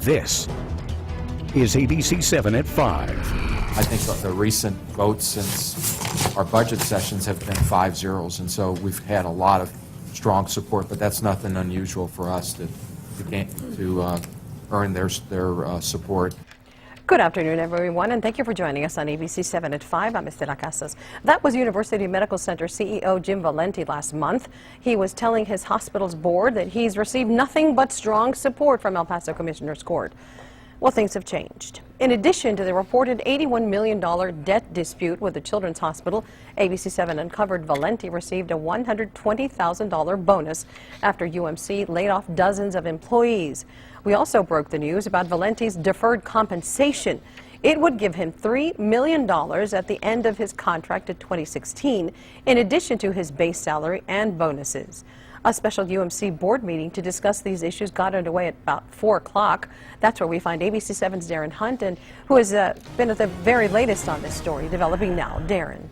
This is ABC-7 at 5. I think the recent votes since our budget sessions have been 5-0s, and so we've had a lot of strong support, but that's nothing unusual for us to earn their support. Good afternoon, everyone, and thank you for joining us on ABC-7 at 5. I'm Estela Casas. That was University Medical Center CEO Jim Valenti last month. He was telling his hospital's board that he's received nothing but strong support from El Paso Commissioner's Court. Well, things have changed. In addition to the reported $81 million debt dispute with the Children's Hospital, ABC-7 uncovered Valenti received a $120,000 bonus after UMC laid off dozens of employees. We also broke the news about Valenti's deferred compensation. It would give him $3 million at the end of his contract in 2016, in addition to his base salary and bonuses. A special UMC board meeting to discuss these issues got underway at about 4 o'clock. That's where we find ABC-7's Darren Hunt, and who has been at the very latest on this story, developing now. Darren.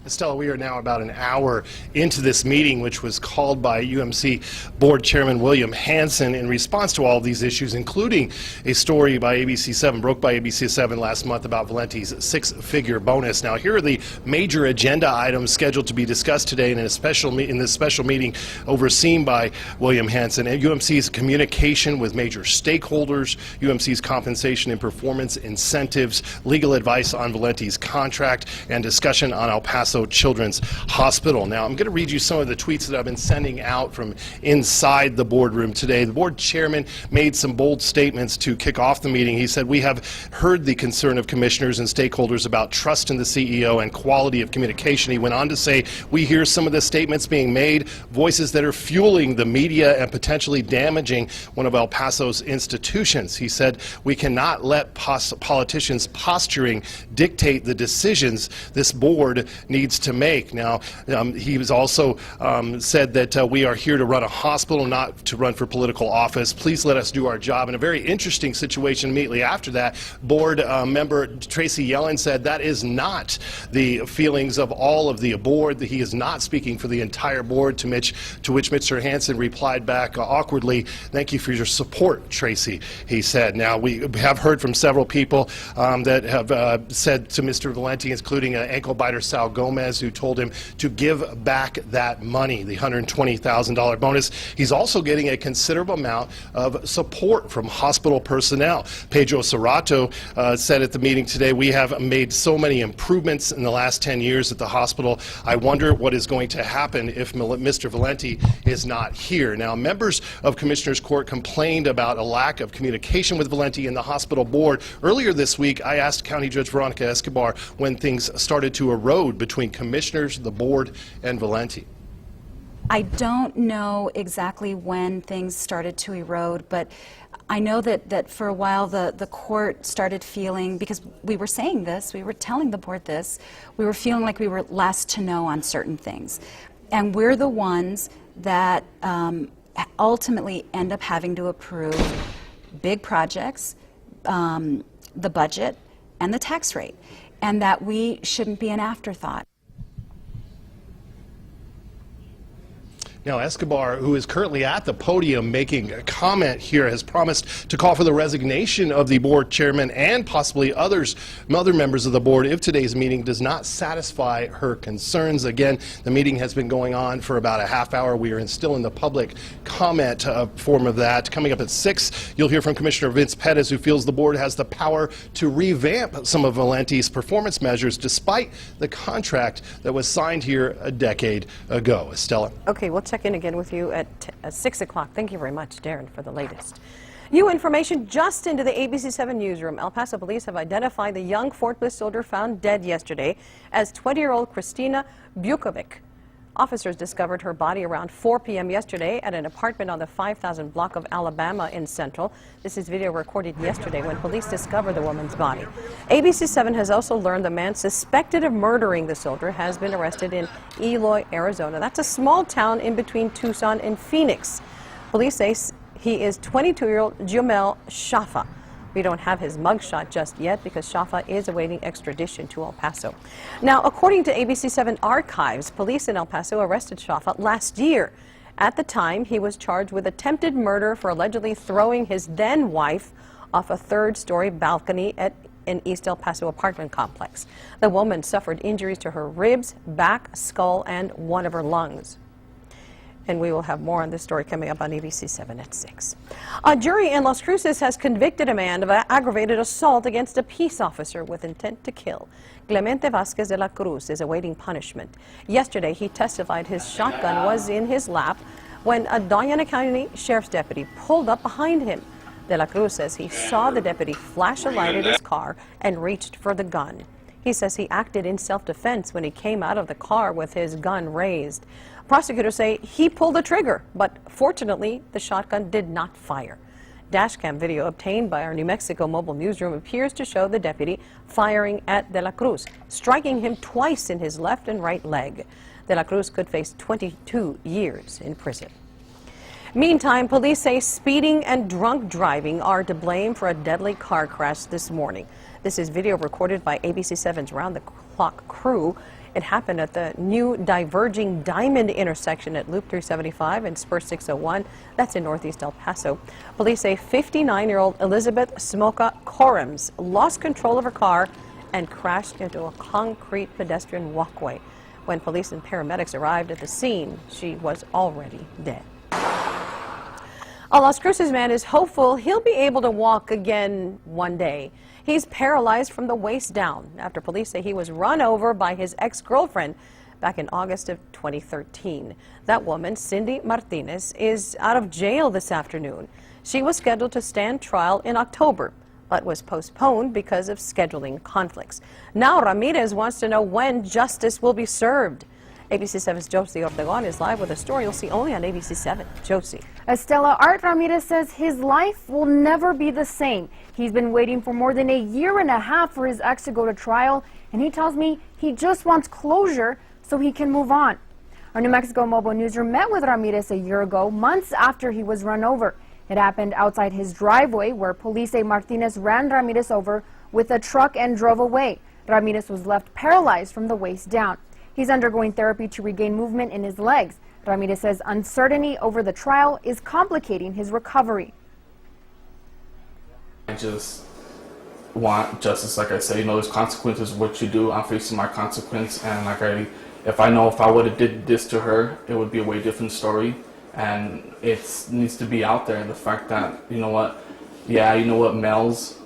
Estela, we are now about an hour into this meeting, which was called by UMC Board Chairman William Hanson in response to all of these issues, including a story by ABC-7, broke by ABC-7 last month about Valenti's six-figure bonus. Now, here are the major agenda items scheduled to be discussed today in this special meeting overseen by William Hanson. UMC's communication with major stakeholders, UMC's compensation and performance incentives, legal advice on Valenti's contract, and discussion on El Paso Children's Hospital. Now, I'm going to read you some of the tweets that I've been sending out from inside the boardroom today. The board chairman made some bold statements to kick off the meeting. He said, "We have heard the concern of commissioners and stakeholders about trust in the CEO and quality of communication." He went on to say, "We hear some of the statements being made, voices that are fueling the media and potentially damaging one of El Paso's institutions." He said, "We cannot let politicians posturing dictate the decisions this board needs to make." Now, he was also said that we are here to run a hospital, not to run for political office. Please let us do our job. In a very interesting situation immediately after that, board member Tracy Yellen said that is not the feelings of all of the board, that he is not speaking for the entire board, to which Mr. Hanson replied back awkwardly, "Thank you for your support, Tracy," he said. Now, we have heard from several people that have said to Mr. Valenti, including ankle biter Sal Gomez, who told him to give back that money, the $120,000 bonus. He's also getting a considerable amount of support from hospital personnel. Pedro Serrato said at the meeting today, "We have made so many improvements in the last 10 years at the hospital. I wonder what is going to happen if Mr. Valenti is not here." Now, members of Commissioner's Court complained about a lack of communication with Valenti and the hospital board. Earlier this week, I asked County Judge Veronica Escobar when things started to erode between commissioners, the board, and Valenti. I don't know exactly when things started to erode, but I know that for a while the court started feeling, because we were saying this, we were telling the board this, we were feeling like we were last to know on certain things. And we're the ones that ultimately end up having to approve big projects, the budget, and the tax rate, and that we shouldn't be an afterthought. Now, Escobar, who is currently at the podium making a comment here, has promised to call for the resignation of the board chairman and possibly other members of the board if today's meeting does not satisfy her concerns. Again, the meeting has been going on for about a half hour. We are still in the public comment form of that. Coming up at 6, you'll hear from Commissioner Vince Pettis, who feels the board has the power to revamp some of Valenti's performance measures despite the contract that was signed here a decade ago. Estela. Okay, we'll check in again with you at 6 o'clock. Thank you very much, Darren, for the latest. New information just into the ABC-7 newsroom. El Paso police have identified the young Fort Bliss soldier found dead yesterday as 20-year-old Christina Bukovic. Officers discovered her body around 4 p.m. yesterday at an apartment on the 5000 block of Alabama in Central. This is video recorded yesterday when police discovered the woman's body. ABC-7 has also learned the man suspected of murdering the soldier has been arrested in Eloy, Arizona. That's a small town in between Tucson and Phoenix. Police say he is 22-year-old Jumel Shafa. We don't have his mugshot just yet because Shafa is awaiting extradition to El Paso. Now, according to ABC-7 archives, police in El Paso arrested Shafa last year. At the time, he was charged with attempted murder for allegedly throwing his then-wife off a third-story balcony at an East El Paso apartment complex. The woman suffered injuries to her ribs, back, skull, and one of her lungs. And we will have more on this story coming up on ABC-7 at 6. A jury in Las Cruces has convicted a man of aggravated assault against a peace officer with intent to kill. Clemente Vasquez de la Cruz is awaiting punishment. Yesterday, he testified his shotgun was in his lap when a Doña County Sheriff's deputy pulled up behind him. De la Cruz says he saw the deputy flash a light at his car and reached for the gun. He says he acted in self-defense when he came out of the car with his gun raised. Prosecutors say he pulled the trigger, but fortunately, the shotgun did not fire. Dashcam video obtained by our New Mexico mobile newsroom appears to show the deputy firing at De la Cruz, striking him twice in his left and right leg. De la Cruz could face 22 years in prison. Meantime, police say speeding and drunk driving are to blame for a deadly car crash this morning. This is video recorded by ABC-7's round-the-clock crew. It happened at the new diverging Diamond intersection at Loop 375 and Spur 601. That's in northeast El Paso. Police say 59-year-old Elizabeth Smoka Corums lost control of her car and crashed into a concrete pedestrian walkway. When police and paramedics arrived at the scene, she was already dead. A Las Cruces man is hopeful he'll be able to walk again one day. He's paralyzed from the waist down after police say he was run over by his ex-girlfriend back in August of 2013. That woman, Cindy Martinez, is out of jail this afternoon. She was scheduled to stand trial in October, but was postponed because of scheduling conflicts. Now Ramirez wants to know when justice will be served. ABC-7's Josie Ortegon is live with a story you'll see only on ABC-7. Josie. Estela, Art Ramirez says his life will never be the same. He's been waiting for more than a year and a half for his ex to go to trial, and he tells me he just wants closure so he can move on. Our New Mexico mobile newsroom met with Ramirez a year ago, months after he was run over. It happened outside his driveway, where police say Martinez ran Ramirez over with a truck and drove away. Ramirez was left paralyzed from the waist down. He's undergoing therapy to regain movement in his legs. Ramirez says uncertainty over the trial is complicating his recovery. I just want justice, like I said. You know, there's consequences of what you do. I'm facing my consequence, and if I would have did this to her, it would be a way different story. And it needs to be out there. The fact that, males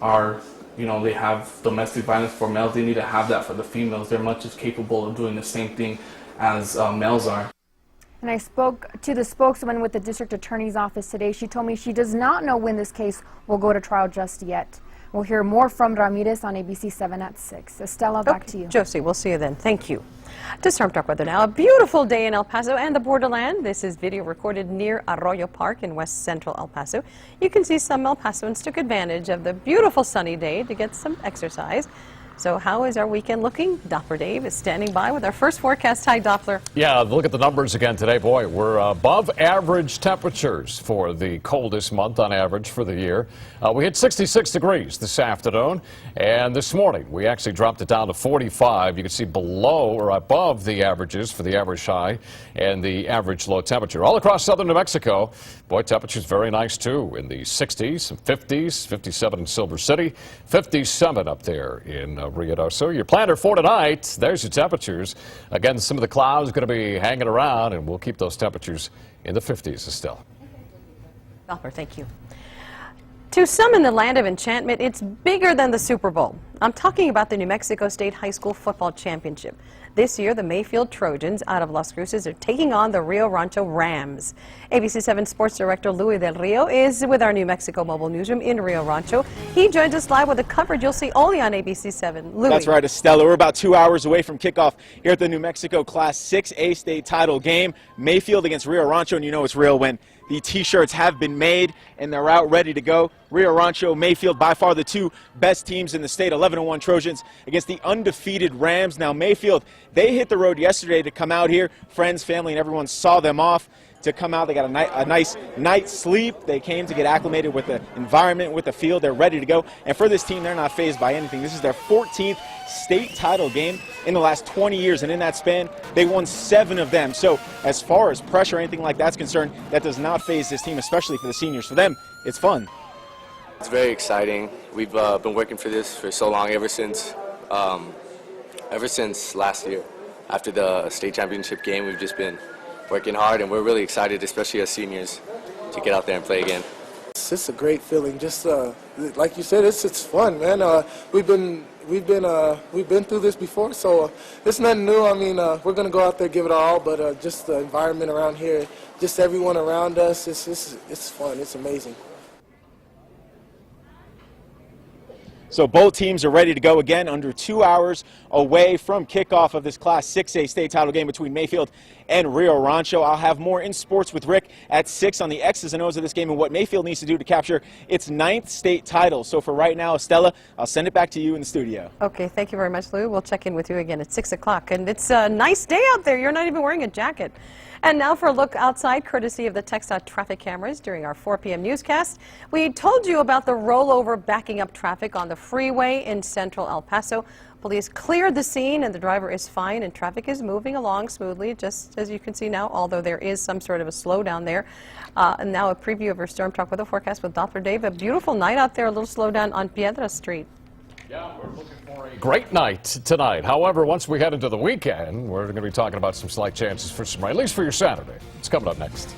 are, they have domestic violence for males. They need to have that for the females. They're much as capable of doing the same thing as males are. And I spoke to the spokeswoman with the district attorney's office today. She told me she does not know when this case will go to trial just yet. We'll hear more from Ramirez on ABC-7 at 6. Estela, back to you. Josie, we'll see you then. Thank you. To Storm Talk Weather now. A beautiful day in El Paso and the borderland. This is video recorded near Arroyo Park in west central El Paso. You can see some El Pasoans took advantage of the beautiful sunny day to get some exercise. So how is our weekend looking? Doppler Dave is standing by with our first forecast. Hi, Doppler. Yeah, look at the numbers again today. Boy, we're above average temperatures for the coldest month on average for the year. We hit 66 degrees this afternoon, and this morning we actually dropped it down to 45. You can see below or above the averages for the average high and the average low temperature. All across southern New Mexico, boy, temperatures very nice too, in the 60s and 50s, 57 in Silver City, 57 up there in Ruidoso. Your planner for tonight, there's your temperatures. Again, some of the clouds going to be hanging around, and we'll keep those temperatures in the 50s, Estelle. Doppler, thank you. To some in the land of enchantment, it's bigger than the Super Bowl. I'm talking about the New Mexico State High School Football Championship. This year, the Mayfield Trojans out of Las Cruces are taking on the Rio Rancho Rams. ABC-7 Sports Director Louis Del Rio is with our New Mexico mobile newsroom in Rio Rancho. He joins us live with the coverage you'll see only on ABC-7. Louis. That's right, Estella. We're about 2 hours away from kickoff here at the New Mexico Class 6A state title game. Mayfield against Rio Rancho, and you know it's real when the T-shirts have been made and they're out ready to go. Rio Rancho, Mayfield, by far the two best teams in the state. 11-1 Trojans against the undefeated Rams. Now Mayfield, they hit the road yesterday to come out here. Friends, family, and everyone saw them off to come out. They got a nice night's sleep. They came to get acclimated with the environment, with the field. They're ready to go. And for this team, they're not fazed by anything. This is their 14th state title game in the last 20 years. And in that span, they won 7 of them. So as far as pressure or anything like that's concerned, that does not faze this team, especially for the seniors. For them, it's fun. It's very exciting. We've been working for this for so long, ever since last year. After the state championship game, we've just been working hard, and we're really excited, especially as seniors, to get out there and play again. It's just a great feeling. Just like you said, it's fun, man. We've been through this before, so it's nothing new. I mean, we're gonna go out there, give it our all, but just the environment around here, just everyone around us, it's fun. It's amazing. So both teams are ready to go again, under 2 hours away from kickoff of this Class 6A state title game between Mayfield and Rio Rancho. I'll have more in sports with Rick at 6 on the X's and O's of this game and what Mayfield needs to do to capture its 9th state title. So for right now, Estela, I'll send it back to you in the studio. Okay, thank you very much, Lou. We'll check in with you again at 6 o'clock. And it's a nice day out there. You're not even wearing a jacket. And now for a look outside, courtesy of the TxDOT traffic cameras during our 4 p.m. newscast. We told you about the rollover backing up traffic on the freeway in central El Paso. Police cleared the scene and the driver is fine and traffic is moving along smoothly, just as you can see now, although there is some sort of a slowdown there. And now a preview of our Storm Talk weather forecast with Doppler Dave. A beautiful night out there, a little slowdown on Piedra Street. Yeah, we're looking for a great night tonight. However, once we head into the weekend, we're going to be talking about some slight chances for some rain, at least for your Saturday. It's coming up next.